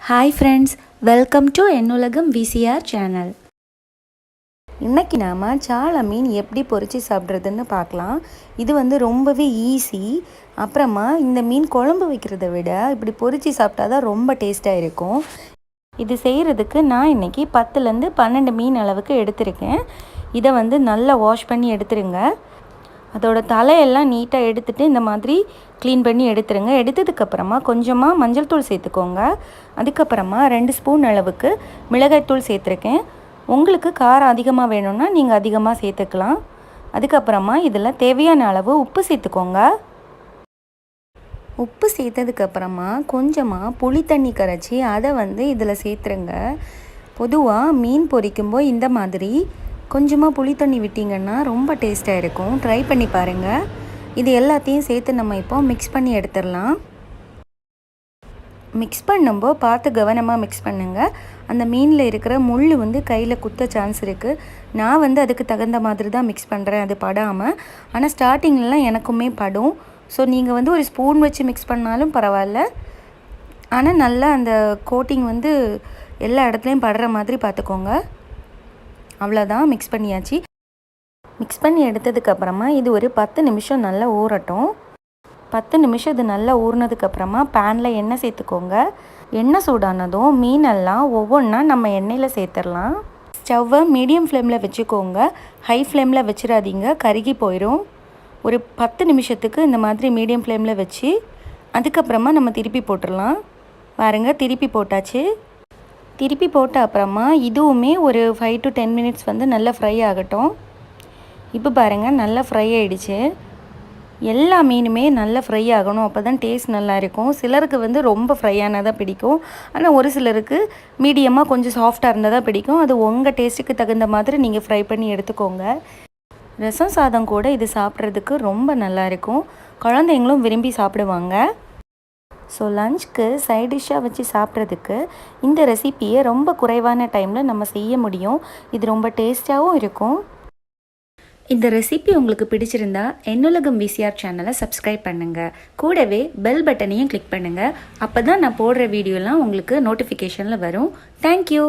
Hi friends, welcome to என்னுலகம் VCR channel. இன்றைக்கி நாம் சால மீன் எப்படி பொரித்து சாப்பிட்றதுன்னு பார்க்கலாம். இது ரொம்பவே ஈஸி. அப்புறமா இந்த மீன் குழம்பு வைக்கிறத விட இப்படி பொரித்து சாப்பிட்டா தான் ரொம்ப டேஸ்ட்டாக இருக்கும். இது செய்கிறதுக்கு நான் இன்றைக்கி 10லேருந்து 12 மீன் அளவுக்கு எடுத்திருக்கேன். இதை நல்லா வாஷ் பண்ணி எடுத்துருங்க. அதோட தலையெல்லாம் நீட்டாக எடுத்துகிட்டு இந்த மாதிரி க்ளீன் பண்ணி எடுத்துருங்க. எடுத்ததுக்கப்புறமா கொஞ்சமாக மஞ்சள் தூள் சேர்த்துக்கோங்க. அதுக்கப்புறமா 2 ஸ்பூன் அளவுக்கு மிளகாய்த்தூள் சேர்த்துருக்கேன். உங்களுக்கு காரம் அதிகமாக வேணும்னா நீங்கள் அதிகமாக சேர்த்துக்கலாம். அதுக்கப்புறமா இதில் தேவையான அளவு உப்பு சேர்த்துக்கோங்க. உப்பு சேர்த்ததுக்கப்புறமா கொஞ்சமாக புளி தண்ணி கரைச்சி அதை இதில் சேர்த்துருங்க. பொதுவாக மீன் பொரிக்கும்போது இந்த மாதிரி கொஞ்சமாக புளி தண்ணி விட்டிங்கன்னா ரொம்ப டேஸ்ட்டாக இருக்கும். ட்ரை பண்ணி பாருங்கள். இது எல்லாத்தையும் சேர்த்து நம்ம இப்போ மிக்ஸ் பண்ணி எடுத்துடலாம். மிக்ஸ் பண்ணும்போது பார்த்து கவனமாக மிக்ஸ் பண்ணுங்கள். அந்த மீனில் இருக்கிற முள் கையில் குத்த சான்ஸ் இருக்குது. நான் அதுக்கு தகுந்த மாதிரி தான் மிக்ஸ் பண்ணுறேன், அது படாமல். ஆனால் ஸ்டார்டிங்லலாம் எனக்குமே படும். ஸோ நீங்கள் ஒரு ஸ்பூன் வச்சு மிக்ஸ் பண்ணாலும் பரவாயில்ல. ஆனால் நல்லா அந்த கோட்டிங் எல்லா இடத்துலையும் படுற மாதிரி பார்த்துக்கோங்க. அவ்வளோதான், மிக்ஸ் பண்ணியாச்சு. மிக்ஸ் பண்ணி எடுத்ததுக்கப்புறமா இது ஒரு 10 நிமிஷம் நல்லா ஊறட்டும். 10 நிமிஷம் இது நல்லா ஊறினதுக்கப்புறமா பேனில் எண்ணெய் சேர்த்துக்கோங்க. எண்ணெய் சூடானதும் மீனெல்லாம் ஒவ்வொன்றா நம்ம எண்ணெயில் சேர்த்துடலாம். ஸ்டவ்வை மீடியம் ஃப்ளேமில் வச்சுக்கோங்க. ஹை ஃப்ளேமில் வச்சிடாதீங்க, கருகி போயிடும். ஒரு 10 நிமிஷத்துக்கு இந்த மாதிரி மீடியம் ஃப்ளேமில் வச்சு அதுக்கப்புறமா நம்ம திருப்பி போட்டுடலாம். பாருங்க, திருப்பி போட்டாச்சு. திருப்பி போட்ட அப்புறமா இதுவுமே ஒரு 5 to 10 மினிட்ஸ் நல்லா ஃப்ரை ஆகட்டும். இப்போ பாருங்கள், நல்லா ஃப்ரை ஆகிடுச்சு. எல்லா மீனுமே நல்லா ஃப்ரை ஆகணும், அப்போ தான் டேஸ்ட் நல்லா இருக்கும். சிலருக்கு ரொம்ப ஃப்ரை ஆனால் தான் பிடிக்கும். ஆனால் ஒரு சிலருக்கு மீடியமாக கொஞ்சம் சாஃப்டாக இருந்தால் தான் பிடிக்கும். அது உங்கள் டேஸ்ட்டுக்கு தகுந்த மாதிரி நீங்கள் ஃப்ரை பண்ணி எடுத்துக்கோங்க. ரசம் சாதம் கூட இது சாப்பிட்றதுக்கு ரொம்ப நல்லாயிருக்கும். குழந்தைங்களும் விரும்பி சாப்பிடுவாங்க. ஸோ லஞ்சுக்கு சைட் டிஷ்ஷாக வச்சு சாப்பிட்றதுக்கு இந்த ரெசிப்பியை ரொம்ப குறைவான டைமில் நம்ம செய்ய முடியும். இது ரொம்ப டேஸ்ட்டாகவும் இருக்கும். இந்த ரெசிபி உங்களுக்கு பிடிச்சிருந்தா என்னுலகம் விசிஆர் சேனலை சப்ஸ்கிரைப் பண்ணுங்கள். கூடவே பெல் பட்டனையும் கிளிக் பண்ணுங்கள். அப்போ தான் நான் போடுற வீடியோலாம் உங்களுக்கு நோட்டிஃபிகேஷனில் வரும். தேங்க்யூ.